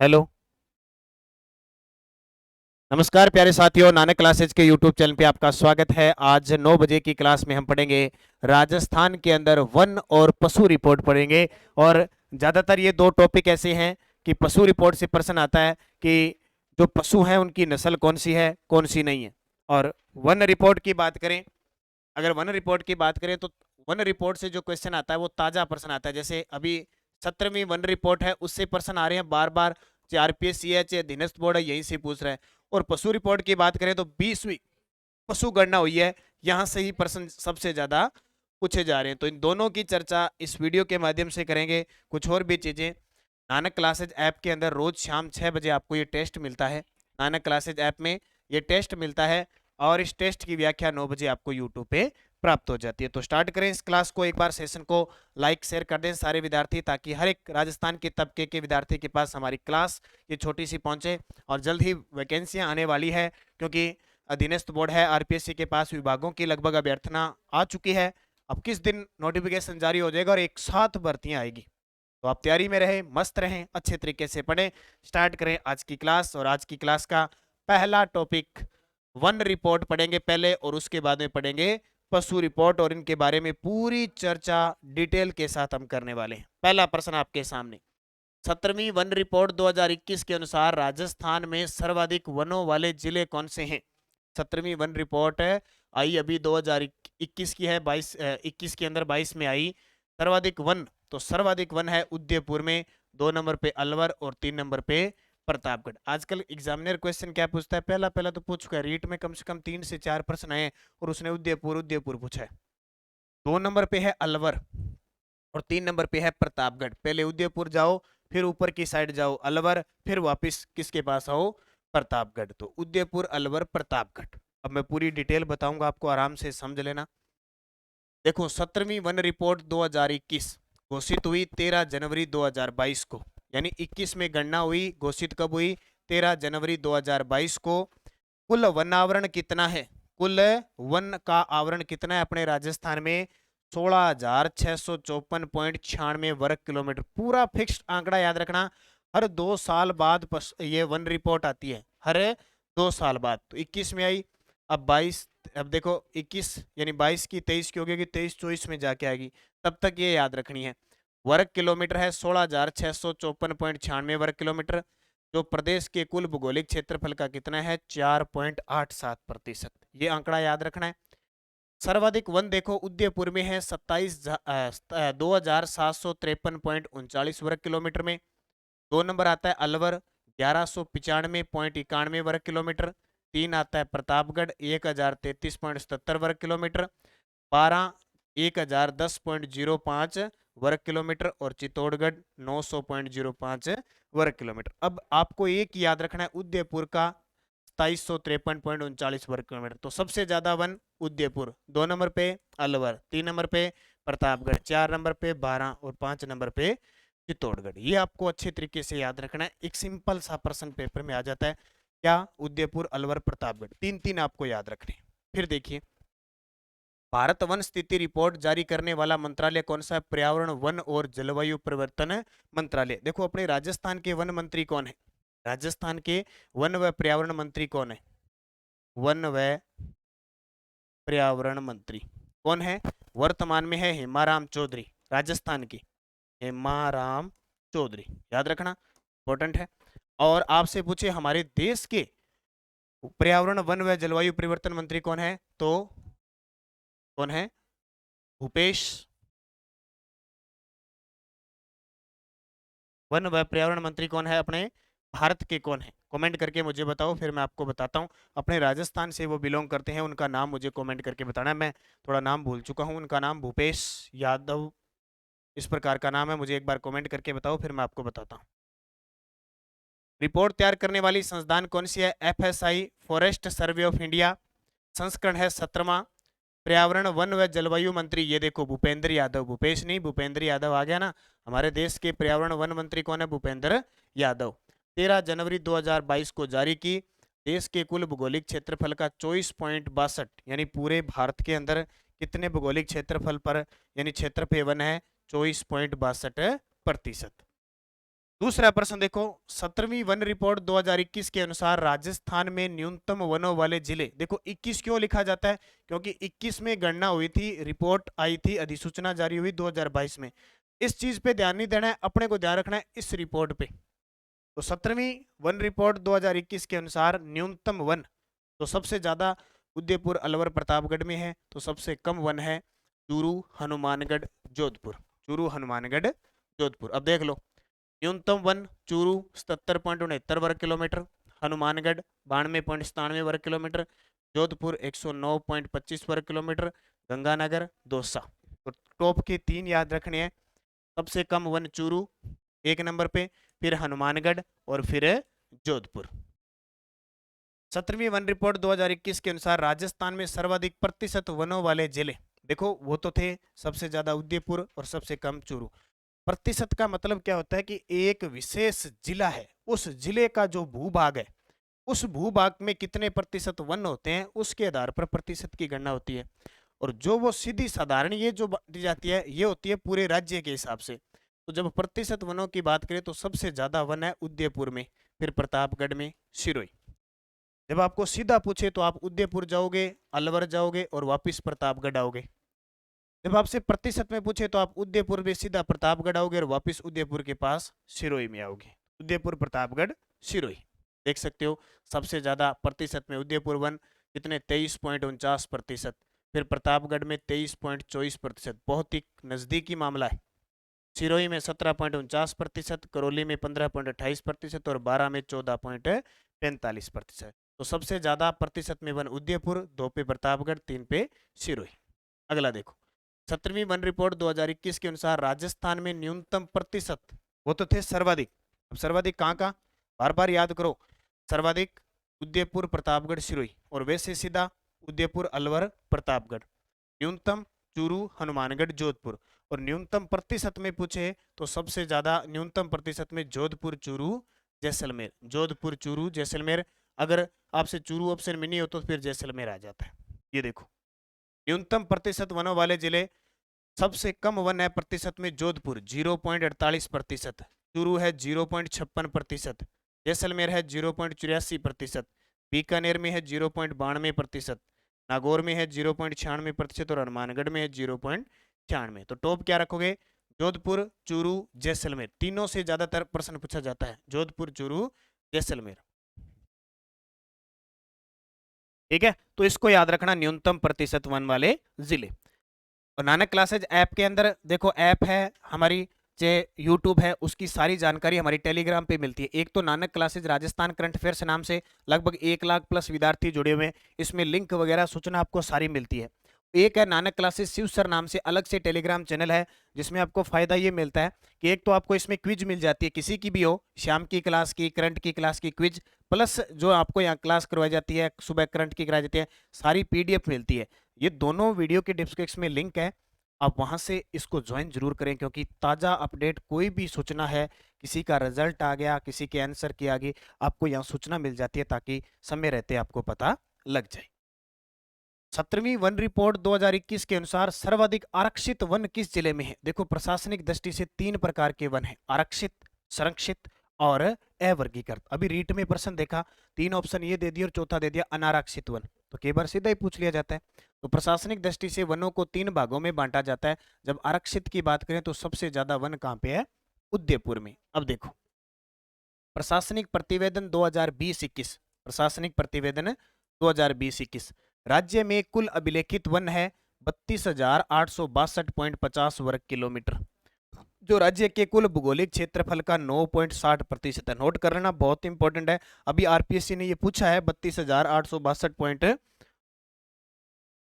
Hello. नमस्कार प्यारे साथियों, नानक क्लासेज के यूट्यूब चैनल पे आपका स्वागत है। आज 9 बजे की क्लास में हम पढ़ेंगे राजस्थान के अंदर वन और पशु रिपोर्ट पढ़ेंगे। और ज़्यादातर ये दो टॉपिक ऐसे हैं कि पशु रिपोर्ट से प्रश्न आता है कि जो पशु हैं उनकी नस्ल कौन सी है, कौन सी नहीं है। और वन रिपोर्ट की बात करें, अगर वन रिपोर्ट की बात करें तो वन रिपोर्ट से जो क्वेश्चन आता है वो ताज़ा प्रश्न आता है। जैसे अभी 17वीं वन रिपोर्ट है, उससे प्रश्न आ रहे हैं बार बार। चाहे आरपीएस चाहे अधीनस्थ बोर्ड है, यहीं से पूछ रहे हैं। और पशु रिपोर्ट की बात करें तो 20वीं पशु गणना हुई है, यहां से ही प्रश्न सबसे ज्यादा पूछे जा रहे हैं। तो इन दोनों की चर्चा इस वीडियो के माध्यम से करेंगे। कुछ और भी चीजें, नानक क्लासेज ऐप के अंदर रोज शाम 6 बजे आपको ये टेस्ट मिलता है। नानक क्लासेज ऐप में ये टेस्ट मिलता है और इस टेस्ट की व्याख्या 9 बजे आपको यूट्यूब पे प्राप्त हो जाती है। तो स्टार्ट करें इस क्लास को। एक बार सेशन को लाइक शेयर कर दें सारे विद्यार्थी, ताकि हर एक राजस्थान के तबके के विद्यार्थी के पास हमारी क्लास ये छोटी सी पहुंचे। और जल्द ही वैकेंसियां आने वाली है, क्योंकि अधीनस्थ बोर्ड है, आरपीएससी के पास विभागों की लगभग अभ्यर्थना आ चुकी है। अब किस दिन नोटिफिकेशन जारी हो जाएगा और एक साथ भर्तियां आएगी। तो आप तैयारी में रहें, मस्त रहें, अच्छे तरीके से पढ़ें। स्टार्ट करें आज की क्लास। और आज की क्लास का पहला टॉपिक वन रिपोर्ट पढ़ेंगे पहले, और उसके बाद में पढ़ेंगे पशु रिपोर्ट। और इनके बारे में पूरी चर्चा डिटेल के साथ हम करने वाले हैं। पहला प्रश्न आपके सामने, 17वीं वन रिपोर्ट 2021 के अनुसार राजस्थान में सर्वाधिक वनों वाले जिले कौन से हैं। 17वीं वन रिपोर्ट आई अभी 2021 की है, 21 के अंदर 22 में आई। सर्वाधिक वन, तो सर्वाधिक वन है उदयपुर में, 2 नंबर पे अलवर और 3 नंबर पे प्रतापगढ़। आजकल एग्जामिनर क्वेश्चन क्या पूछता है, पहला पहला तो पूछ चुका है, रीट में कम से कम 3 से 4 प्रश्न आए और उसने उदयपुर उदयपुर पूछा है। 2 नंबर पे है अलवर और 3 नंबर पे है प्रतापगढ़। पहले उदयपुर जाओ, फिर ऊपर की साइड जाओ अलवर, फिर वापस किसके पास आओ, प्रतापगढ़। तो उदयपुर अलवर प्रतापगढ़। अब मैं पूरी डिटेल बताऊंगा आपको, आराम से समझ लेना। देखो, 17वीं वन रिपोर्ट 2021 घोषित हुई 13 जनवरी 2022 को, यानी 21 में गणना हुई, घोषित कब हुई, 13 जनवरी 2022 को। कुल वन आवरण कितना है, कुल वन का आवरण कितना है अपने राजस्थान में, 16,654.96 वर्ग किलोमीटर। पूरा फिक्स्ड आंकड़ा याद रखना। हर 2 साल बाद ये वन रिपोर्ट आती है, हर 2 साल बाद। तो 21 में आई, अब 22, अब देखो 21 यानी 22 की 23 की होगी, 23-24 में जाके आएगी। तब तक ये याद रखनी है। वर्ग किलोमीटर है 16,654.96 वर्ग किलोमीटर। जो प्रदेश के कुल भौगोलिक क्षेत्रफल का कितना है, 4.87%। ये आंकड़ा याद रखना है। सर्वाधिक वन देखो उदयपुर में है, 2,753.39 वर्ग किलोमीटर में। 2 नंबर आता है अलवर, 1195.91 वर्ग किलोमीटर। 3 आता है प्रतापगढ़, 1,033.77 वर्ग किलोमीटर। 12 1,010.05 वर्ग किलोमीटर। और चित्तौड़गढ़ 900.05 वर्ग किलोमीटर। अब आपको एक याद रखना है, उदयपुर का 2753.39 वर्ग किलोमीटर। तो सबसे ज्यादा वन उदयपुर, 2 नंबर पे अलवर, 3 नंबर पे प्रतापगढ़, 4 नंबर पे 12 और 5 नंबर पे चित्तौड़गढ़। ये आपको अच्छे तरीके से याद रखना है। एक सिंपल सा प्रश्न पेपर में आ जाता है, क्या, उदयपुर अलवर प्रतापगढ़, 3-3 आपको याद रखने। फिर देखिए, भारत वन स्थिति रिपोर्ट जारी करने वाला मंत्रालय कौन सा है, पर्यावरण वन और जलवायु परिवर्तन मंत्रालय। देखो, अपने राजस्थान के वन मंत्री कौन है, राजस्थान के वन व पर्यावरण मंत्री कौन है, वन व पर्यावरण मंत्री कौन है, वर्तमान में है हेमाराम चौधरी, राजस्थान की हेमाराम चौधरी। याद रखना, इंपॉर्टेंट है। और आपसे पूछे हमारे देश के पर्यावरण वन व जलवायु परिवर्तन मंत्री कौन है, तो कौन है, भूपेश, वन व पर्यावरण मंत्री कौन है अपने भारत के, कौन है, कमेंट करके मुझे बताओ, फिर मैं आपको बताता हूँ। अपने राजस्थान से वो बिलोंग करते हैं, उनका नाम मुझे कमेंट करके बताना है। मैं थोड़ा नाम भूल चुका हूँ, उनका नाम भूपेश यादव इस प्रकार का नाम है। मुझे एक बार कमेंट करके बताओ, फिर मैं आपको बताता हूँ। रिपोर्ट तैयार करने वाली संस्थान कौन सी है, FSI, forest survey of India. संस्करण है 17वां। पर्यावरण वन व जलवायु मंत्री, ये देखो भूपेंद्र यादव, भूपेश नहीं, भूपेंद्र यादव आ गया ना। हमारे देश के पर्यावरण वन मंत्री कौन है, भूपेंद्र यादव। 13 जनवरी 2022 को जारी की। देश के कुल भौगोलिक क्षेत्रफल का 24.62, यानी पूरे भारत के अंदर कितने भौगोलिक क्षेत्रफल पर यानी क्षेत्र पे वन है, 24.62%। दूसरा प्रश्न देखो, 17वीं वन रिपोर्ट 2021 के अनुसार राजस्थान में न्यूनतम वनों वाले जिले, देखो 21 क्यों लिखा जाता है, क्योंकि 21 में गणना हुई थी, रिपोर्ट आई थी, अधिसूचना जारी हुई 2022 में। इस चीज पे ध्यान नहीं देना है, अपने को ध्यान रखना है इस रिपोर्ट पे। तो 17वीं वन रिपोर्ट 2021 के अनुसार न्यूनतम वन, तो सबसे ज्यादा उदयपुर अलवर प्रतापगढ़ में है, तो सबसे कम वन है चूरू हनुमानगढ़ जोधपुर। चूरू हनुमानगढ़ जोधपुर। अब देख लो, न्यूनतम वन चूरू 77.69 वर्ग किलोमीटर, हनुमानगढ़ 92.97 वर्ग किलोमीटर, जोधपुर 109.25 वर्ग किलोमीटर, गंगानगर 200। तो टॉप के तीन याद रखने हैं, सबसे कम वन चूरू एक नंबर पे, फिर हनुमानगढ़ और फिर जोधपुर। 17वीं वन रिपोर्ट 2021 के अनुसार राजस्थान में सर्वाधिक प्रतिशत वनों वाले जिले, देखो वो तो थे सबसे ज्यादा उदयपुर और सबसे कम चूरू। प्रतिशत का मतलब क्या होता है कि एक विशेष जिला है, उस जिले का जो भूभाग है, उस भूभाग में कितने प्रतिशत वन होते हैं, उसके आधार पर प्रतिशत की गणना होती है। और जो वो सीधी साधारण ये जो दी जाती है, ये होती है पूरे राज्य के हिसाब से। तो जब प्रतिशत वनों की बात करें तो सबसे ज्यादा वन है उदयपुर में, फिर प्रतापगढ़ में, सिरोही। जब आपको सीधा पूछे तो आप उदयपुर जाओगे, अलवर जाओगे और वापिस प्रतापगढ़ आओगे। जब आपसे प्रतिशत में पूछे तो आप उदयपुर में सीधा प्रतापगढ़ आओगे और वापिस उदयपुर के पास सिरोही में आओगे। उदयपुर प्रतापगढ़ सिरोही देख सकते हो। सबसे ज्यादा प्रतिशत में उदयपुर वन कितने 23.49%, फिर प्रतापगढ़ में 23.24%, बहुत ही नजदीकी मामला है। सिरोही में 17.49%, करौली में 15.28% और बारा में 14.45%। तो सबसे ज्यादा प्रतिशत में वन उदयपुर, 2 पे प्रतापगढ़, 3 पे सिरोही। अगला देखो, 17वीं वन रिपोर्ट 2021 के अनुसार राजस्थान में न्यूनतम प्रतिशत, वो तो थे सर्वाधिक, अब सर्वाधिक कहाँ का, बार बार याद करो, सर्वाधिक उदयपुर प्रतापगढ़ सिरोही, और वैसे सीधा उदयपुर अलवर प्रतापगढ़, न्यूनतम चूरू हनुमानगढ़ जोधपुर। और न्यूनतम प्रतिशत में पूछे तो सबसे ज्यादा न्यूनतम प्रतिशत में जोधपुर चूरू जैसलमेर, जोधपुर चूरू जैसलमेर। अगर आपसे चूरू ऑप्शन में नहीं हो तो फिर जैसलमेर आ जाता है। ये देखो, न्यूनतम प्रतिशत वनों वाले जिले, सबसे कम वन है प्रतिशत में जोधपुर 0.48%, चूरू है 0.56%, जैसलमेर है 0.84%, बीकानेर में है 0.92%, नागौर में है 0.96% और हनुमानगढ़ में है 0.96। तो टॉप क्या रखोगे, जोधपुर चूरू जैसलमेर, तीनों से ज्यादातर प्रश्न पूछा जाता है, जोधपुर चूरू जैसलमेर। ठीक है, तो इसको याद रखना, न्यूनतम प्रतिशत वन वाले जिले। और नानक क्लासेज ऐप के अंदर देखो, ऐप है हमारी, जो यूट्यूब है उसकी सारी जानकारी हमारी टेलीग्राम पे मिलती है। एक तो Nanak classes Rajasthan current affairs नाम से लगभग 1 लाख प्लस विद्यार्थी जुड़े हुए हैं, इसमें लिंक वगैरह सूचना आपको सारी मिलती है। एक है नानक क्लासेज शिव सर नाम से अलग से टेलीग्राम चैनल है, जिसमें आपको फायदा ये मिलता है कि एक तो आपको इसमें क्विज मिल जाती है, किसी की भी हो, शाम की क्लास की, करंट की क्लास की क्विज, प्लस जो आपको यहाँ क्लास करवाई जाती है, सुबह करंट की कराई जाती है, सारी PDF मिलती है। ये दोनों वीडियो के डिस्क्रिप्शन में लिंक है, आप वहां से इसको ज्वाइन जरूर करें, क्योंकि ताज़ा अपडेट कोई भी सूचना है, किसी का रिजल्ट आ गया, किसी के आंसर की आ गई, आपको यहाँ सूचना मिल जाती है, ताकि समय रहते आपको पता लग जाए। 17वीं वन रिपोर्ट 2021 के अनुसार सर्वाधिक आरक्षित वन किस जिले में है। देखो, प्रशासनिक दृष्टि से 3 प्रकार के वन है, आरक्षित, संरक्षित और अवर्गीकृत। अभी रीट में प्रश्न देखा, 3 ऑप्शन ये दे दिया और चौथा दे दिया अनारक्षित वन, तो कई बार सीधा ही पूछ लिया जाता है। तो प्रशासनिक दृष्टि से वनों को 3 भागों में बांटा जाता है। जब आरक्षित की बात करें तो सबसे ज्यादा वन कहाँ पे है, उदयपुर में। अब देखो, प्रशासनिक प्रतिवेदन 2020-21, प्रशासनिक प्रतिवेदन 2020-21, राज्य में कुल अभिलेखित वन है 32,862.50 वर्ग किलोमीटर, जो राज्य के कुल भौगोलिक क्षेत्रफल का 9.60% है। नोट कर लेना, बहुत इंपॉर्टेंट है। अभी आरपीएससी ने ये पूछा है 32,862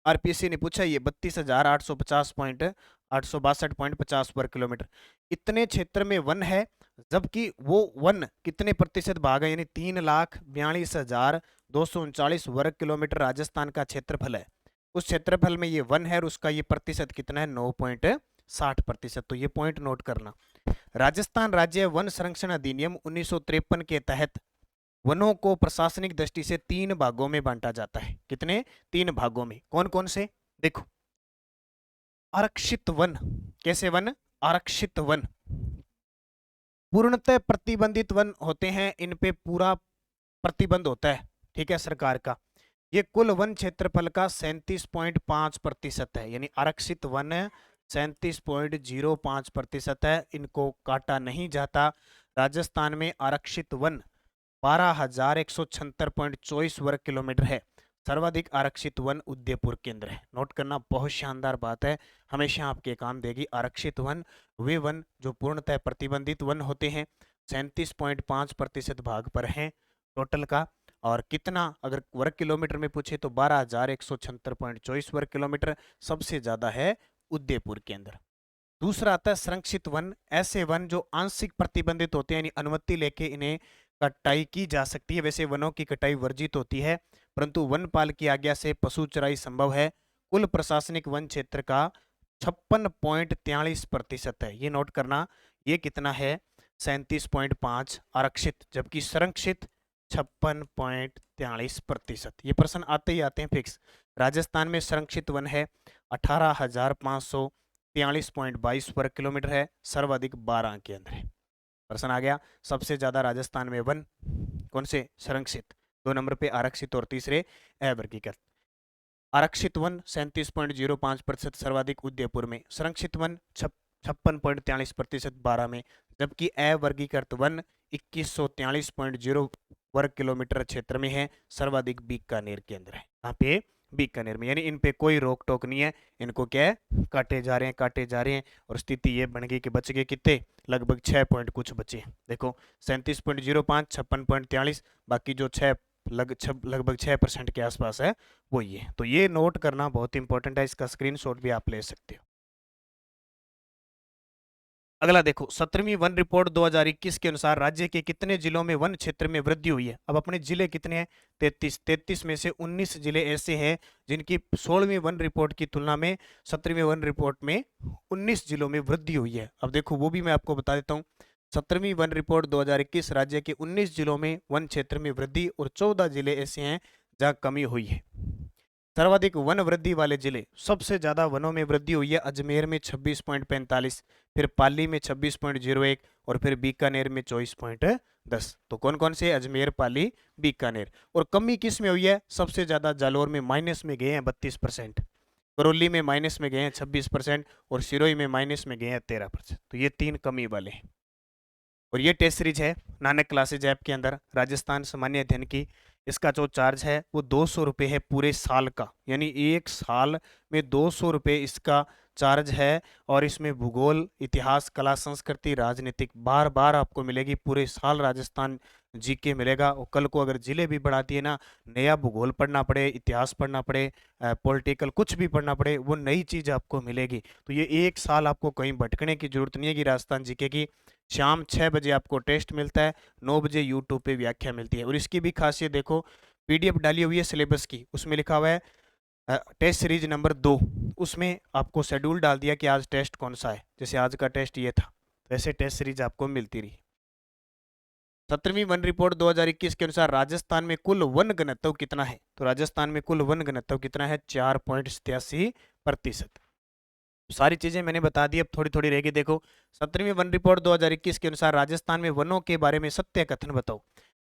आरपीएससी ने पूछा ये 32,850.862.50 वर्ग किलोमीटर, इतने क्षेत्र में वन है। जबकि वो वन कितने प्रतिशत भाग है, यानी 3,42,239 वर्ग किलोमीटर राजस्थान का क्षेत्रफल है, उस क्षेत्रफल में ये वन है और उसका ये प्रतिशत कितना है, 9.60%। तो ये पॉइंट नोट करना। राजस्थान राज्य वन संरक्षण अधिनियम 1953 के तहत वनों को प्रशासनिक दृष्टि से 3 भागों में बांटा जाता है। कितने, 3 भागों में। कौन कौन से, देखो, आरक्षित वन, कैसे वन, आरक्षित वन, पूर्णतः प्रतिबंधित वन होते हैं, इन पे पूरा प्रतिबंध होता है, ठीक है, सरकार का। ये कुल वन क्षेत्रफल का 37.5% है, यानी आरक्षित वन 37.05% है, इनको काटा नहीं जाता। राजस्थान में आरक्षित वन 12,176.24 वर्ग किलोमीटर है। सर्वाधिक आरक्षित वन उदयपुर केंद्र है। नोट करना बहुत शानदार बात है, हमेशा आपके काम देगी। आरक्षित वन वे वन जो पूर्णतः प्रतिबंधित वन होते हैं, 37.5% भाग पर हैं टोटल का। और कितना अगर वर्ग किलोमीटर में पूछे तो 12,176.24 वर्ग किलोमीटर, सबसे ज्यादा है उदयपुर केंद्र। दूसरा आता है संरक्षित वन, ऐसे वन जो आंशिक प्रतिबंधित होते हैं, यानी अनुमति लेके इन्हें कटाई की जा सकती है। वैसे वनों की कटाई वर्जित होती है, परंतु वनपाल की आज्ञा से पशु चराई संभव है। कुल प्रशासनिक वन क्षेत्र का 56.43% है, ये नोट करना। ये कितना है? 37.5 आरक्षित, जबकि संरक्षित 56.43%। ये प्रश्न आते ही आते हैं फिक्स। राजस्थान में संरक्षित वन है 18,543.22 वर्ग किलोमीटर है, सर्वाधिक 12 के अंदर है। प्रश्न आ गया, सबसे ज्यादा राजस्थान में वन कौन से? संरक्षित, 2 नंबर पे आरक्षित और तीसरे अवर्गीकृत। आरक्षित वन 37.05%, सर्वाधिक उदयपुर में। संरक्षित वन 56.43% 12 में, जबकि अवर्गीकृत वन 2143.0 वर्ग किलोमीटर क्षेत्र में है, सर्वाधिक बीकानेर के अंदर है। यहाँ पे बीकानेर में, यानी इन पे कोई रोक टोक नहीं है, इनको क्या है, काटे जा रहे हैं, काटे जा रहे हैं। और स्थिति ये बन गई कि बच गए कितने? लगभग 6 पॉइंट कुछ बचे। देखो 37.05, 56.43, बाकी जो 6 लगभग 6% के आसपास है वो ये। तो ये नोट करना बहुत इंपॉर्टेंट है, इसका स्क्रीनशॉट भी आप ले सकते हो। अगला देखो, 17वीं वन रिपोर्ट 2021 के अनुसार राज्य के कितने जिलों में वन क्षेत्र में वृद्धि हुई है? अब अपने जिले कितने हैं? 33 में से 19 जिले ऐसे हैं जिनकी 16वीं वन रिपोर्ट की तुलना में 17वीं वन रिपोर्ट में 19 जिलों में वृद्धि हुई है। अब देखो वो भी मैं आपको बता देता हूँ। 17वीं वन रिपोर्ट 2021 राज्य के 19 जिलों में वन क्षेत्र में वृद्धि और 14 जिले ऐसे हैं जहाँ कमी हुई है। सर्वाधिक वन वृद्धि वाले जिले, सबसे ज्यादा वनों में वृद्धि हुई है अजमेर में 26.45, फिर पाली में 26.01 और फिर बीकानेर में 24.10। तो कौन कौन से? अजमेर, पाली, बीकानेर। और कमी किस में हुई है? सबसे ज्यादा जालोर में माइनस में गए हैं 32%, करौली में माइनस में गए हैं 26% और सिरोही में माइनस में गए हैं 13%। तो ये 3 कमी वाले हैं। और ये टेस्ट सीरीज है नानक क्लासेज ऐप के अंदर राजस्थान सामान्य अध्ययन की। इसका जो चार्ज है वो 200 रुपये है पूरे साल का, यानी एक साल में 200 रुपये इसका चार्ज है। और इसमें भूगोल, इतिहास, कला, संस्कृति, राजनीतिक बार बार आपको मिलेगी। पूरे साल राजस्थान जीके मिलेगा। और कल को अगर जिले भी बढ़ा दिए ना, नया भूगोल पढ़ना पड़े, इतिहास पढ़ना पड़े, पॉलिटिकल कुछ भी पढ़ना पड़े, वो नई चीज़ आपको मिलेगी। तो ये एक साल आपको कहीं भटकने की जरूरत नहीं है कि राजस्थान जीके की। शाम 6 बजे आपको टेस्ट मिलता है, 9 बजे यूट्यूब पे व्याख्या मिलती है। और इसकी भी खासियत देखो, पीडीएफ डाली हुई है सिलेबस की, उसमें लिखा हुआ है टेस्ट सीरीज नंबर 2, उसमें आपको शेड्यूल डाल दिया कि आज टेस्ट कौन सा है। जैसे आज का टेस्ट ये था, वैसे टेस्ट सीरीज आपको मिलती रही। 17वीं वन रिपोर्ट 2021 के अनुसार राजस्थान में कुल वन घनत्व कितना है? तो राजस्थान में कुल वन घनत्व कितना है? 4.87%। सारी चीजें मैंने बता दी, अब थोड़ी थोड़ी रहेगी। देखो 17वीं वन रिपोर्ट 2021 के अनुसार राजस्थान में वनों के बारे में सत्य कथन बताओ।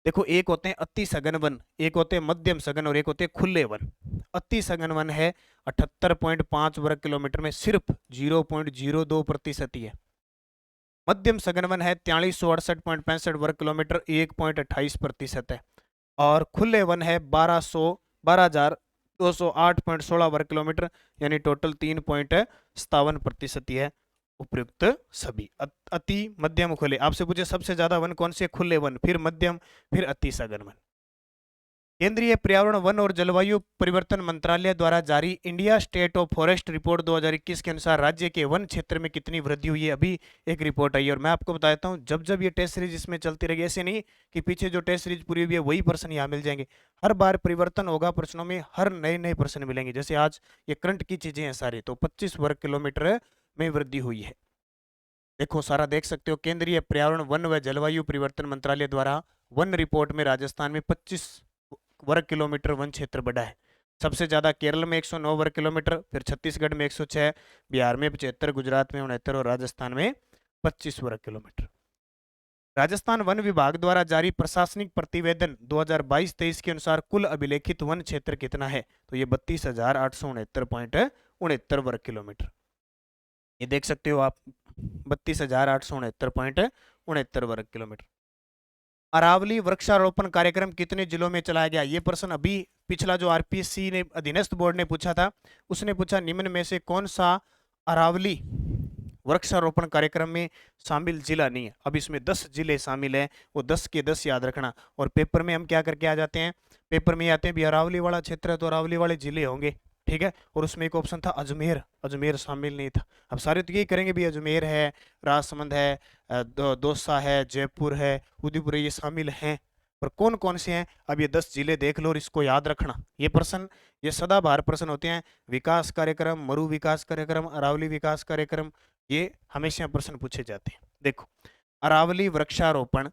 देखो एक होते हैं अति सघन वन, एक होते हैं मध्यम सघन और एक होते हैं खुले वन। अति सघन वन है 78.5 वर्ग किलोमीटर में सिर्फ 0.02% ही है। मध्यम सघन वन है 4368.65 वर्ग किलोमीटर, 1.28% है। और खुले वन है 12,208.16 वर्ग किलोमीटर, यानी टोटल 3.57% ही है। उपयुक्त सभी अति, मध्यम, खुले। आपसे पूछे सबसे ज्यादा वन कौन से? खुले वन, फिर मध्यम, फिर अति सघन वन। केंद्रीय पर्यावरण, वन और जलवायु परिवर्तन मंत्रालय द्वारा जारी India state of forest report 2021 के अनुसार राज्य के वन क्षेत्र में कितनी वृद्धि हुई है? अभी एक रिपोर्ट आई है और मैं आपको बताता हूँ, जब जब ये टेस्ट सीरीज इसमें चलती रहेगी, ऐसे नहीं कि पीछे जो टेस्ट सीरीज पूरी हुई है वही प्रश्न यहाँ मिल जाएंगे। हर बार परिवर्तन होगा प्रश्नों में, हर नए नए प्रश्न मिलेंगे। जैसे आज ये करंट की चीजें हैं सारी, तो 25 वर्ग किलोमीटर में वृद्धि हुई है। देखो सारा देख सकते हो। केंद्रीय पर्यावरण, वन व जलवायु परिवर्तन मंत्रालय द्वारा वन रिपोर्ट में राजस्थान में 25 वर्ग किलोमीटर वन क्षेत्र बढ़ा है। सबसे ज्यादा केरल में 109 वर्ग किलोमीटर, फिर छत्तीसगढ़ में 106, बिहार में 75, गुजरात में 69 और राजस्थान में 25 वर्ग किलोमीटर। राजस्थान वन विभाग द्वारा जारी प्रशासनिक प्रतिवेदन 2022-23 के अनुसार कुल अभिलेखित वन क्षेत्र कितना है? तो ये 32,869.69 वर्ग किलोमीटर। ये देख सकते हो आप, 32,869.69 वर्ग किलोमीटर। अरावली वृक्षारोपण कार्यक्रम कितने जिलों में चलाया गया? ये प्रश्न अभी पिछला जो आरपीएससी ने अधीनस्थ बोर्ड ने पूछा था, उसने पूछा निम्न में से कौन सा अरावली वृक्षारोपण कार्यक्रम में शामिल जिला नहीं है। अब इसमें 10 जिले शामिल हैं, वो 10 के 10 याद रखना। और पेपर में हम क्या करके आ जाते हैं, पेपर में आते हैं भी अरावली वाला क्षेत्र है तो अरावली वाले जिले होंगे, ठीक है। और उसमें एक ऑप्शन था अजमेर, अजमेर शामिल नहीं था। अब सारे तो यही करेंगे भी अजमेर है, राजसमंद है, दौसा है, जयपुर है, उदयपुर है, ये शामिल हैं। पर कौन कौन से हैं, अब ये 10 जिले देख लो और इसको याद रखना। ये प्रश्न, ये सदाबहार प्रश्न होते हैं। विकास कार्यक्रम, मरु विकास कार्यक्रम, अरावली विकास कार्यक्रम, ये हमेशा प्रश्न पूछे जाते हैं। देखो, अरावली वृक्षारोपण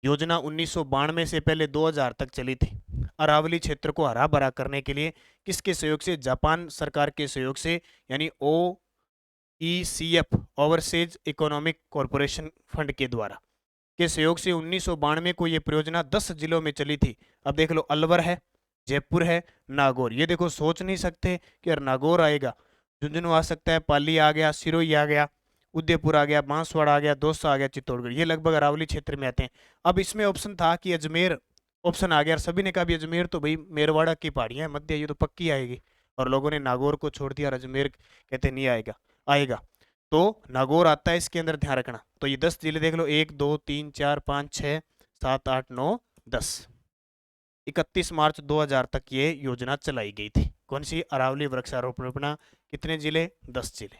योजना 1992 से पहले 2000 तक चली थी। अरावली क्षेत्र को हरा भरा करने के लिए किसके सहयोग से? जापान सरकार के सहयोग से, यानी OECF overseas economic corporation fund के द्वारा के सहयोग से 1992 को यह परियोजना 10 जिलों में चली थी। अब देख लो, अलवर है, जयपुर है, नागौर। ये देखो, सोच नहीं सकते कि यार नागौर आएगा, झुंझुनू आ सकता है, पाली आ गया, सिरोही आ गया, उदयपुर आ गया, बांसवाड़ा आ गया, दौसा आ गया, चित्तौड़गढ़, ये लगभग अरावली क्षेत्र में आते हैं। अब इसमें ऑप्शन था कि अजमेर, ऑप्शन आ गया, सभी ने कहा भी अजमेर तो भाई मेरवाड़ा की पहाड़ियां मध्य, ये तो पक्की आएगी। और लोगों ने नागौर को छोड़ दिया और अजमेर कहते नहीं आएगा, आएगा। तो नागौर आता है इसके अंदर, ध्यान रखना। तो ये 10 जिले देख लो, 1 2 3 4 5 6 7 8 9 10। 31 मार्च 2000 तक ये योजना चलाई गई थी। कौन सी? अरावली वृक्षारोपण। कितने जिले? 10 जिले।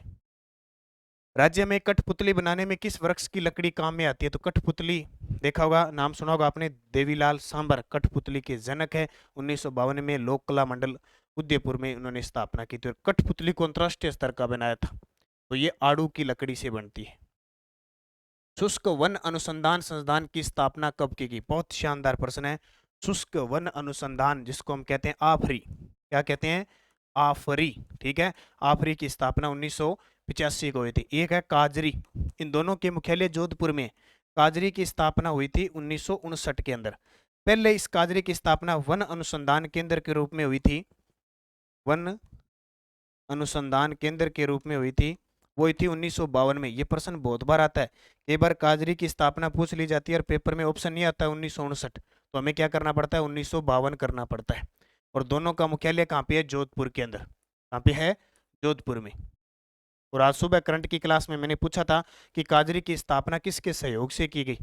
राज्य में कठपुतली बनाने में किस वृक्ष की लकड़ी काम में आती है? तो कठपुतली देखा होगा, नाम सुना होगा आपने, देवीलाल सांबर कठपुतली के जनक है। 1952 में लोक कला मंडल उदयपुर में उन्होंने स्थापना की थी। और कठपुतली को अंतरराष्ट्रीय स्तर का बनाया था। तो ये आड़ू की लकड़ी से बनती है। शुष्क वन अनुसंधान संस्थान की स्थापना कब की गई? बहुत शानदार प्रश्न है। शुष्क वन अनुसंधान, जिसको हम कहते हैं आफरी, क्या कहते हैं? आफरी, ठीक है। आफरी की स्थापना 1985 को हुई थी। एक है काजरी, इन दोनों के मुख्यालय जोधपुर में। काजरी की स्थापना हुई थी 1959 के अंदर। पहले इस काजरी की स्थापना वन अनुसंधान केंद्र के रूप में हुई थी, वन अनुसंधान केंद्र के रूप में हुई थी, वो थी 1952 में। ये प्रश्न बहुत बार आता है, कई बार काजरी की स्थापना पूछ ली जाती है और पेपर में ऑप्शन नहीं आता है 1959, तो हमें क्या करना पड़ता है? 1952 करना पड़ता है। और दोनों का मुख्यालय कहाँ पे है? जोधपुर के अंदर। कहाँ पे है? जोधपुर में। और आज सुबह करंट की क्लास में मैंने पूछा था कि काजरी की स्थापना किसके सहयोग से की गई?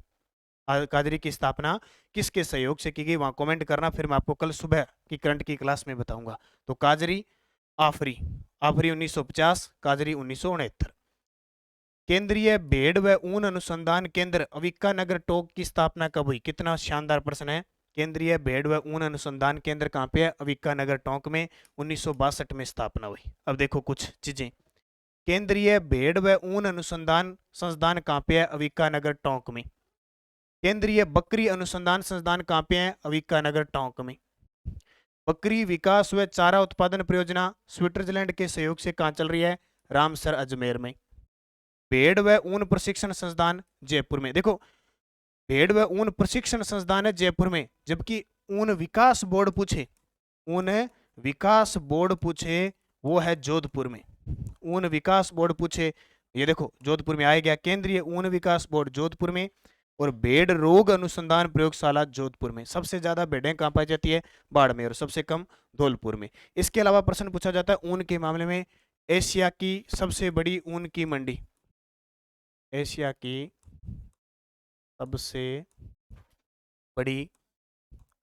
काजरी की स्थापना किसके सहयोग से की गई? वहां कमेंट करना, फिर मैं आपको कल सुबह की करंट की क्लास में बताऊंगा। तो काजरी, आफरी, आफरी 1950, काजरी 1969। केंद्रीय भेड़ व ऊन अनुसंधान केंद्र अविका नगर टोंक की स्थापना कब हुई? कितना शानदार प्रश्न है। केंद्रीय भेड़ व ऊन अनुसंधान केंद्र कहाँ पे है? अविका नगर टोंक में। 1962 में स्थापना हुई। अब देखो कुछ चीजें, केंद्रीय भेड़ व ऊन अनुसंधान संस्थान कहाँ पे है? अविका नगर टोंक में। केंद्रीय बकरी अनुसंधान संस्थान कहाँ पे है? अविका नगर टोंक में। बकरी विकास व चारा उत्पादन परियोजना स्विट्जरलैंड के सहयोग से कहाँ चल रही है? रामसर अजमेर में। भेड़ व ऊन प्रशिक्षण संस्थान जयपुर में। देखो, भेड़ व ऊन प्रशिक्षण संस्थान है जयपुर में, जबकि ऊन विकास बोर्ड पूछे, ऊन विकास बोर्ड पूछे, वो है जोधपुर में। ऊन विकास बोर्ड पूछे, ये देखो जोधपुर में आ गया, केंद्रीय ऊन विकास बोर्ड जोधपुर में। और भेड़ रोग अनुसंधान प्रयोगशाला जोधपुर में। सबसे ज्यादा भेड़ें कहाँ पाई जाती है? बाड़मेर। और सबसे कम धौलपुर में। इसके अलावा प्रश्न पूछा जाता है ऊन के मामले में, एशिया की सबसे बड़ी ऊन की मंडी, एशिया की सबसे बड़ी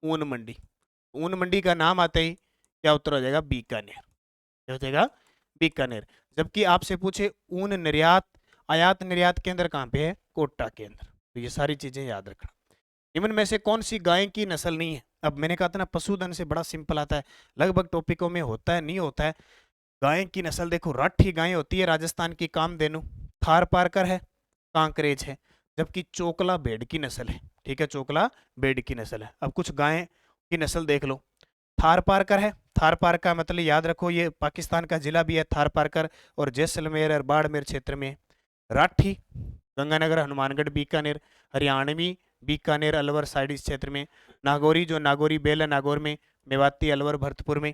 ऊन मंडी, ऊन मंडी का नाम आते ही क्या उत्तर हो जाएगा? बीकानेर। क्या हो जाएगा? बीकानेर। जबकि आपसे पूछे ऊन निर्यात आयात निर्यात केंद्र कहाँ पे है? कोटा के अंदर। तो ये सारी चीजें याद रखना। निम्न में से कौन सी गाय की नस्ल नहीं है? अब मैंने कहा था ना, पशुधन से बड़ा सिंपल आता है, लगभग टॉपिकों में होता है, नहीं होता है। गाय की नस्ल देखो, राठी गाय होती है राजस्थान की, कामधेनु, थार पारकर है, कांकरेज है। जबकि चोकला भेड़ की नस्ल है, ठीक है, चोकला भेड़ की नस्ल है। अब कुछ गाय की नस्ल देख लो। थार पारकर है, थार पारकर मतलब याद रखो ये पाकिस्तान का जिला भी है थार पारकर, और जैसलमेर और बाड़मेर क्षेत्र में। राठी गंगानगर, हनुमानगढ़, बीकानेर, हरियाणवी बीकानेर अलवर साइड इस क्षेत्र में, नागौरी जो नागौरी बेल है नागौर में, मेवाती अलवर भरतपुर में,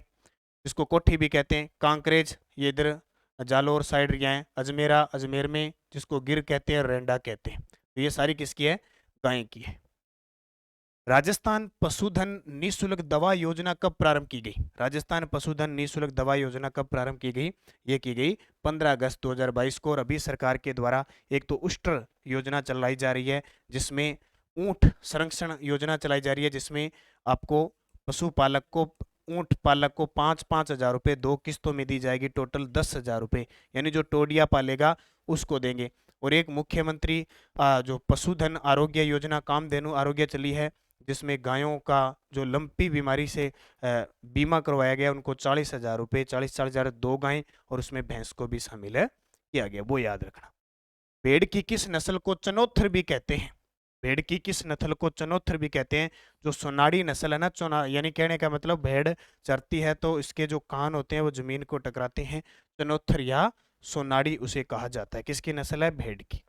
जिसको कोठी भी कहते हैं, कांकरेज ये इधर जालोर साइड यहाँ है, अजमेरा अजमेर में, जिसको गिर कहते हैं, रेंडा कहते हैं। तो ये सारी किसकी है? गाय की है। राजस्थान पशुधन निःशुल्क दवा योजना कब प्रारंभ की गई? राजस्थान पशुधन निःशुल्क दवा योजना कब प्रारंभ की गई? ये की गई 15 अगस्त 2022 को। और अभी सरकार के द्वारा एक तो उष्ट्र योजना चलाई जा रही है, जिसमें ऊंट संरक्षण योजना चलाई जा रही है, जिसमें आपको पशुपालक को ऊंट पालक को 5-5 हजार रुपये 2 किस्तों में दी जाएगी, टोटल 10 हजार रुपये, यानी जो टोडिया पालेगा उसको देंगे। और एक मुख्यमंत्री जो पशुधन आरोग्य योजना कामधेनु आरोग्य चली है, जिसमें गायों का जो लंपी बीमारी से बीमा करवाया गया, उनको 40 हजार रुपये, 40-40 हजार 2 गायें, और उसमें भैंस को भी शामिल है किया गया, वो याद रखना। भेड़ की किस नस्ल को चनोथर भी कहते हैं? भेड़ की किस नस्ल को चनोथर भी कहते हैं? जो सोनाड़ी नस्ल है ना, चोना यानी कहने का मतलब भेड़ चरती है तो इसके जो कान होते हैं वो जमीन को टकराते हैं, चनोथर या सोनाड़ी उसे कहा जाता है। किसकी नस्ल है? भेड़ की।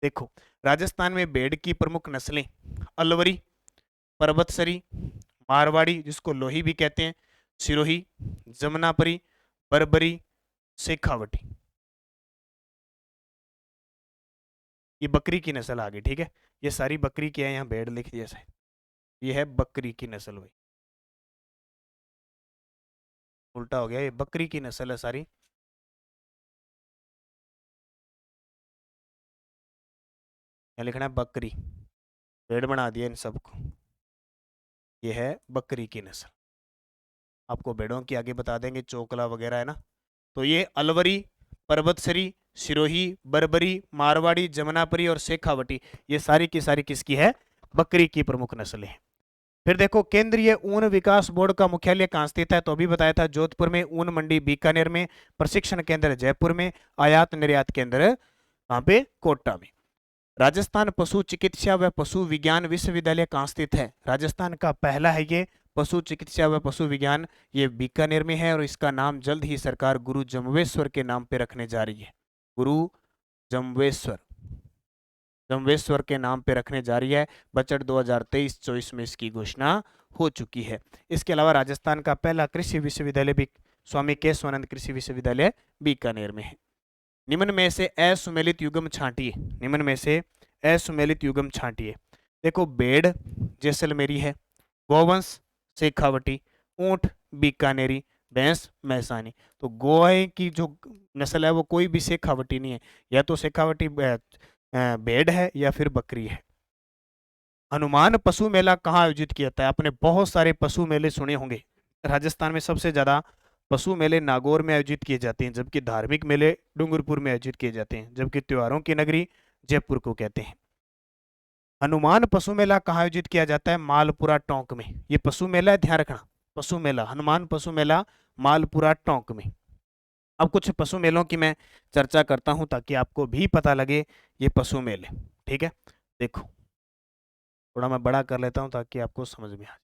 देखो, राजस्थान में भेड़ की प्रमुख नस्लें अलवरी, पर्वतसरी, मारवाड़ी जिसको लोही भी कहते हैं, सिरोही, जमुनापरी, बरबरी, शेखावटी। ये बकरी की नस्ल आ गई, ठीक है। ये सारी बकरी की है, यहाँ भेड़ लिख दिया है, ये है बकरी की नस्ल भाई, उल्टा हो गया, ये बकरी की नस्ल है सारी। यहाँ लिखना है बकरी, भेड़ बना दिया इन सबको, ये है बकरी की नस्ल। आपको भेड़ों की आगे बता देंगे, चोकला वगैरह है ना। तो ये अलवरी, पर्वतसरी, सिरोही, बरबरी, मारवाड़ी, जमुनापरी और शेखावटी, ये सारी की सारी किसकी है? बकरी की प्रमुख नस्लें हैं। फिर देखो, केंद्रीय ऊन विकास बोर्ड का मुख्यालय कहाँ स्थित है? तो अभी बताया था जोधपुर में, ऊन मंडी बीकानेर में, प्रशिक्षण केंद्र जयपुर में, आयात निर्यात केंद्र कहाँ पे? कोटा में। राजस्थान पशु चिकित्सा व पशु विज्ञान विश्वविद्यालय कहाँ स्थित है? राजस्थान का पहला है ये पशु चिकित्सा व पशु विज्ञान, ये बीकानेर में है, और इसका नाम जल्द ही सरकार गुरु जम्बेश्वर के नाम पे रखने जा रही है। गुरु जम्बेश्वर, जम्बेश्वर के नाम पे रखने जा रही है। बजट 2023-24 में इसकी घोषणा हो चुकी है। इसके अलावा राजस्थान का पहला कृषि विश्वविद्यालय भी स्वामी केशवानंद कृषि विश्वविद्यालय बीकानेर में है। निम्न में से असुमेलित युग्म छांटिए, निम्न में से असुमेलित युग्म छांटिए। देखो, भेड़ जैसलमेरी है, गोवंश शेखावटी, ऊंट बीकानेरी, भैंस मैसानी। तो गोए की जो नस्ल है वो कोई भी शेखावटी नहीं है, या तो शेखावटी भेड़ है या फिर बकरी है। हनुमान पशु मेला कहाँ आयोजित किया जाता है? आपने बहुत सारे पशु मेले सुने होंगे। राजस्थान में सबसे ज्यादा पशु मेले नागौर में आयोजित किए जाते हैं, जबकि धार्मिक मेले डूंगरपुर में आयोजित किए जाते हैं, जबकि त्योहारों की नगरी जयपुर को कहते हैं। हनुमान पशु मेला कहाँ आयोजित किया जाता है? मालपुरा टोंक में। ये पशु मेला है, ध्यान रखना, पशु मेला, हनुमान पशु मेला मालपुरा टोंक में। अब कुछ पशु मेलों की मैं चर्चा करता हूं ताकि आपको भी पता लगे ये पशु मेले, ठीक है। देखो, थोड़ा मैं बड़ा कर लेता हूं ताकि आपको समझ में आ।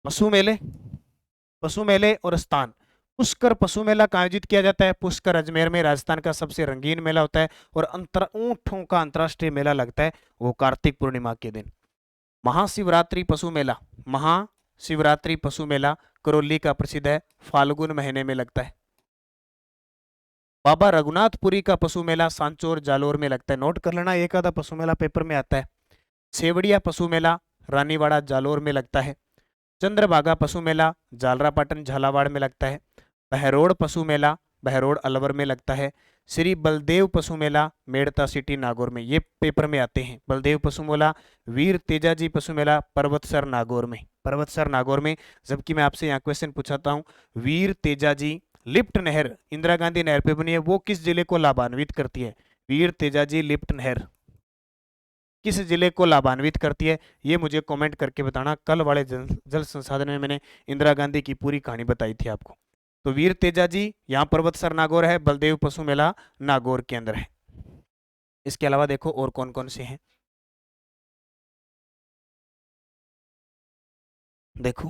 पशु मेले, पशु मेले और स्थान। पुष्कर पशु मेला का आयोजित किया जाता है, पुष्कर अजमेर में, राजस्थान का सबसे रंगीन मेला होता है, और ऊंटों का अंतर्राष्ट्रीय मेला लगता है, वो कार्तिक पूर्णिमा के दिन। महाशिवरात्रि पशु मेला, महाशिवरात्रि पशु मेला करौली का प्रसिद्ध है, फाल्गुन महीने में लगता है। बाबा रघुनाथपुरी का पशु मेला सांचौर जालोर में लगता है, नोट कर लेना, एक आधा पशु मेला पेपर में आता है। सेवड़िया पशु मेला रानीवाड़ा जालोर में लगता है। चंद्रभागा पशु मेला जालरापाटन झालावाड़ में लगता है। बहरोड़ पशु मेला बहरोड़ अलवर में लगता है। श्री बलदेव पशु मेला मेड़ता सिटी नागौर में, ये पेपर में आते हैं। बलदेव पशु मेला, वीर तेजाजी पशु मेला पर्वतसर नागौर में, पर्वतसर नागौर में। जबकि मैं आपसे यहाँ क्वेश्चन पूछाता हूँ, वीर तेजाजी लिफ्ट नहर इंदिरा गांधी नहर पे बनी है, वो किस जिले को लाभान्वित करती है? वीर तेजाजी लिफ्ट नहर किस जिले को लाभान्वित करती है? ये मुझे कमेंट करके बताना। कल वाले जल संसाधन में मैंने इंदिरा गांधी की पूरी कहानी बताई थी आपको। तो वीर तेजाजी यहाँ पर्वतसर नागौर है, बलदेव पशु मेला नागौर के अंदर है। इसके अलावा देखो और कौन कौन से हैं, देखो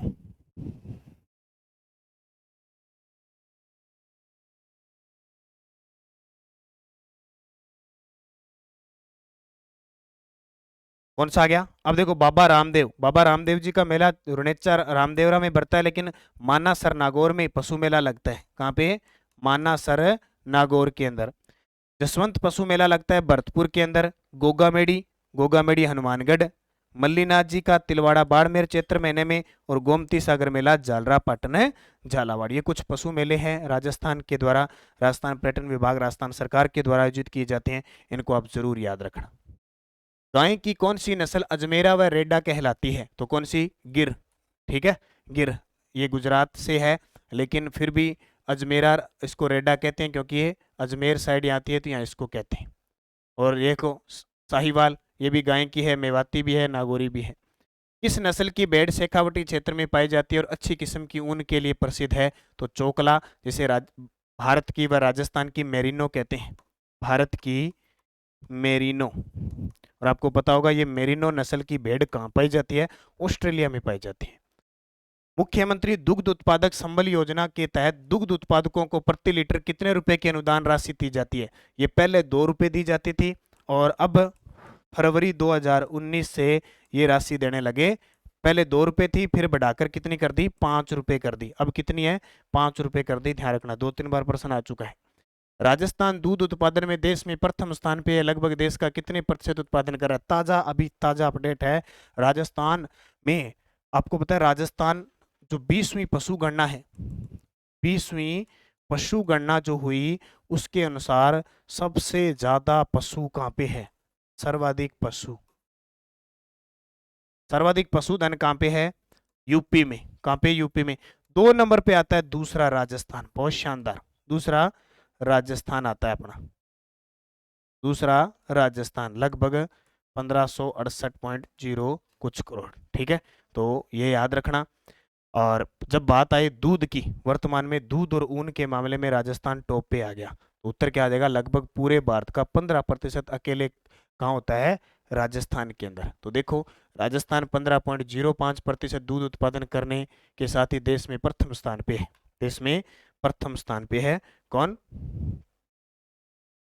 कौन सा आ गया? अब देखो बाबा रामदेव जी का मेला रुणेचा रामदेवरा में बढ़ता है, लेकिन मानासर नागौर में पशु मेला लगता है। कहाँ पे? मानासर नागौर के अंदर। जसवंत पशु मेला लगता है भरतपुर के अंदर। गोगामेड़ी हनुमानगढ़। मल्लीनाथ जी का तिलवाड़ा बाड़मेर चैत्र महीने में। और गोमती सागर मेला जालरा पाटन है झालावाड़। ये कुछ पशु मेले हैं राजस्थान के द्वारा, राजस्थान पर्यटन विभाग, राजस्थान सरकार के द्वारा आयोजित किए जाते हैं। इनको आप जरूर याद रखना। गाय की कौन सी नस्ल अजमेरा व रेडा कहलाती है? तो कौन सी? गिर। ठीक है, गिर। ये गुजरात से है, लेकिन फिर भी अजमेरा इसको रेडा कहते हैं, क्योंकि ये अजमेर साइड आती है, तो यहाँ इसको कहते हैं। और ये को साहिवाल, ये भी गाय की है, मेवाती भी है, नागौरी भी है। किस नस्ल की भेड़ शेखावटी क्षेत्र में पाई जाती है और अच्छी किस्म की ऊन के लिए प्रसिद्ध है? तो चोकला, जिसे भारत की व राजस्थान की मेरिनो कहते हैं। भारत की मेरिनो। और आपको पता होगा ये मेरिनो नस्ल की भेड़ कहाँ पाई जाती है? ऑस्ट्रेलिया में पाई जाती है। मुख्यमंत्री दुग्ध उत्पादक संबल योजना के तहत दुग्ध उत्पादकों को प्रति लीटर कितने रुपए की अनुदान राशि दी जाती है? ये पहले 2 रुपए दी जाती थी, और अब फरवरी 2019 से ये राशि देने लगे। पहले 2 रुपए थी, फिर बढ़ाकर कितनी कर दी? 5 रुपए कर दी। अब कितनी है? 5 रुपए कर दी। ध्यान रखना, 2-3 बार प्रश्न आ चुका है। राजस्थान दूध उत्पादन में देश में प्रथम स्थान पे है। लगभग देश का कितने प्रतिशत उत्पादन कर रहा है? ताजा, अभी ताजा अपडेट है राजस्थान में। आपको पता है राजस्थान जो 20वीं पशु गणना है, 20वीं पशु गणना जो हुई, उसके अनुसार सबसे ज्यादा पशु कहाँ पे है? सर्वाधिक पशुधन कहाँ पे है? यूपी में। कहाँ पे? यूपी में। 2 नंबर पे आता है दूसरा राजस्थान। बहुत शानदार, दूसरा राजस्थान आता है अपना। दूसरा राजस्थान लगभग 1568.0 कुछ करोड़। ठीक है, तो ये याद रखना। और जब बात आई दूध की, वर्तमान में दूध और ऊन के मामले में राजस्थान टॉप पे आ गया। तो उत्तर क्या आ जाएगा? लगभग पूरे भारत का 15% अकेले कहाँ होता है? राजस्थान के अंदर। तो देखो, राजस्थान 15.05% दूध उत्पादन करने के साथ ही देश में प्रथम स्थान पे है। देश में प्रथम स्थान पे है कौन?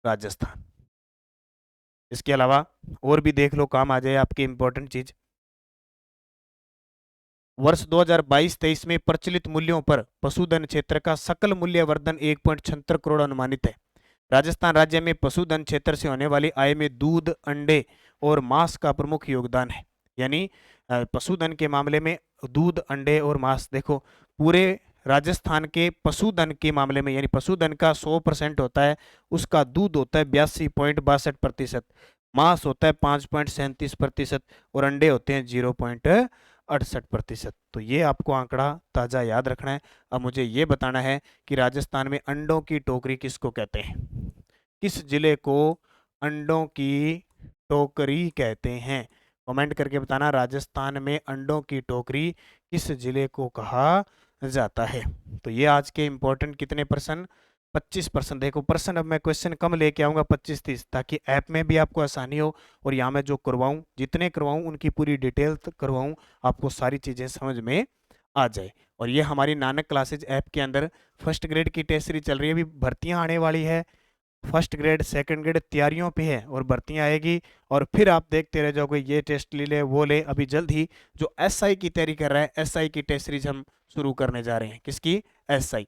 राजस्थान। इसके अलावा और भी देख लो, काम आ जाए आपकी इंपॉर्टेंट चीज। वर्ष 2022-23 में प्रचलित मूल्यों पर पशुधन क्षेत्र का सकल मूल्य वर्धन 1.76 करोड़ अनुमानित है। राजस्थान राज्य में पशुधन क्षेत्र से होने वाली आय में दूध, अंडे और मांस का प्रमुख योगदान है। यानी पशुधन के मामले में दूध, अंडे और मांस, देखो पूरे राजस्थान के पशुधन के मामले में, यानी पशुधन का 100% होता है, उसका दूध होता है 82.62%, मांस होता है 5.37% और अंडे होते हैं 0.68%। तो ये आपको आंकड़ा ताजा याद रखना है। अब मुझे ये बताना है कि राजस्थान में अंडों की टोकरी किसको कहते हैं? किस जिले को अंडों की टोकरी कहते हैं? कमेंट करके बताना, राजस्थान में अंडों की टोकरी किस जिले को कहा जाता है। तो ये आज के इंपॉर्टेंट कितने परसेंट? 25%। देखो प्रश्न अब मैं क्वेश्चन कम लेके आऊंगा, 25-30, ताकि ऐप में भी आपको आसानी हो, और यहाँ मैं जो करवाऊं, जितने करवाऊं उनकी पूरी डिटेल करवाऊं, आपको सारी चीजें समझ में आ जाए। और ये हमारी नानक क्लासेज ऐप के अंदर फर्स्ट ग्रेड की टेस्ट सीरीज चल रही है, अभी भर्तियां आने वाली है। फर्स्ट ग्रेड, सेकंड ग्रेड तैयारियों पे है और भर्तियां आएगी, और फिर आप देखते रह जाओगे ये टेस्ट ले वो ले। अभी जल्द ही जो एसआई की तैयारी कर रहा है, एसआई की टेस्ट सीरीज हम शुरू करने जा रहे हैं। किसकी? एसआई।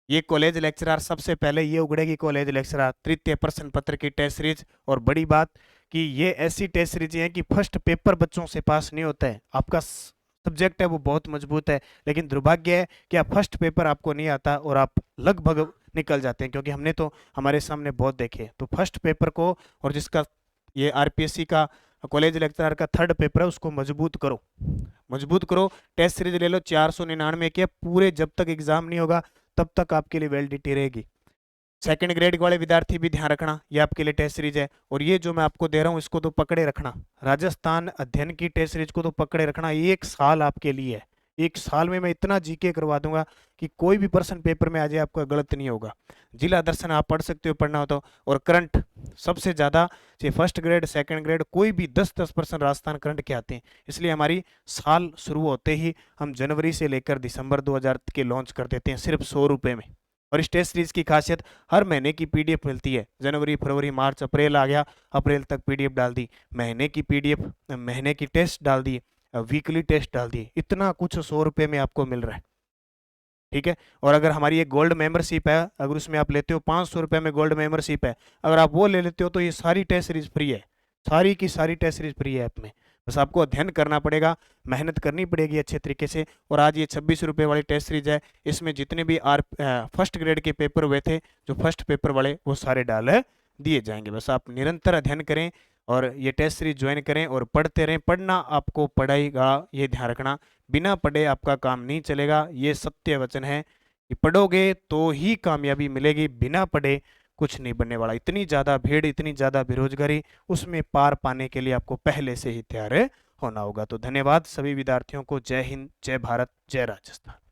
ये कॉलेज लेक्चरर सबसे पहले ये उगड़ेगी, कॉलेज लेक्चरर तृतीय प्रश्न पत्र की टेस्ट सीरीज। और बड़ी बात कि ये ऐसी टेस्ट सीरीज है कि फर्स्ट पेपर बच्चों से पास नहीं होता है। आपका सब्जेक्ट है वो बहुत मजबूत है, लेकिन दुर्भाग्य है कि आप फर्स्ट पेपर आपको नहीं आता और आप लगभग निकल जाते हैं, क्योंकि हमने तो हमारे सामने बहुत देखे। तो फर्स्ट पेपर को, और जिसका ये आरपीएससी का कॉलेज लेक्चरर का थर्ड पेपर है, उसको मजबूत करो, मजबूत करो। टेस्ट सीरीज ले लो, 499 के पूरे, जब तक एग्जाम नहीं होगा तब तक आपके लिए वैलिडिटी रहेगी। सेकंड ग्रेड वाले विद्यार्थी भी ध्यान रखना, ये आपके लिए टेस्ट सीरीज है। और ये जो मैं आपको दे रहा हूँ इसको तो पकड़े रखना, राजस्थान अध्ययन की टेस्ट सीरीज को तो पकड़े रखना। 1 साल आपके लिए है, 1 साल में मैं इतना जीके करवा दूंगा कि कोई भी प्रश्न पेपर में आ जाए आपका गलत नहीं होगा। जिला दर्शन आप पढ़ सकते हो, पढ़ना हो तो। और करंट सबसे ज्यादा, चाहे फर्स्ट ग्रेड, सेकंड ग्रेड, कोई भी 10% राजस्थान करंट के आते हैं। इसलिए हमारी साल शुरू होते ही हम जनवरी से लेकर दिसंबर 2000 के लॉन्च कर देते हैं, सिर्फ 100 रुपए में। और इस टेस्ट सीरीज की खासियत, हर महीने की पीडीएफ मिलती है। जनवरी, फरवरी, मार्च, अप्रैल आ गया, अप्रैल तक पीडीएफ डाल दी, महीने की पीडीएफ, महीने की टेस्ट डाल दी, वीकली टेस्ट डाल दी, इतना कुछ 100 रुपये में आपको मिल रहा है। ठीक है। और अगर हमारी एक गोल्ड मेंबरशिप है, अगर उसमें आप लेते हो 500 रुपये में गोल्ड मेंबरशिप है, अगर आप वो ले लेते हो तो ये सारी टेस्ट सीरीज फ्री है, सारी की सारी टेस्ट सीरीज फ्री है ऐप में। बस आपको अध्ययन करना पड़ेगा, मेहनत करनी पड़ेगी अच्छे तरीके से। और आज ये 26 रुपये वाली टेस्ट सीरीज है, इसमें जितने भी फर्स्ट ग्रेड के पेपर हुए थे, जो फर्स्ट पेपर वाले, वो सारे डाल दिए जाएंगे। बस आप निरंतर अध्ययन करें और ये टेस्ट सीरीज ज्वाइन करें और पढ़ते रहें। पढ़ना आपको पड़ेगा, ये ध्यान रखना, बिना पढ़े आपका काम नहीं चलेगा। ये सत्य वचन है कि पढ़ोगे तो ही कामयाबी मिलेगी, बिना पढ़े कुछ नहीं बनने वाला। इतनी ज़्यादा भीड़, इतनी ज़्यादा बेरोजगारी, उसमें पार पाने के लिए आपको पहले से ही तैयार होना होगा। तो धन्यवाद सभी विद्यार्थियों को। जय हिंद, जय भारत, जय राजस्थान।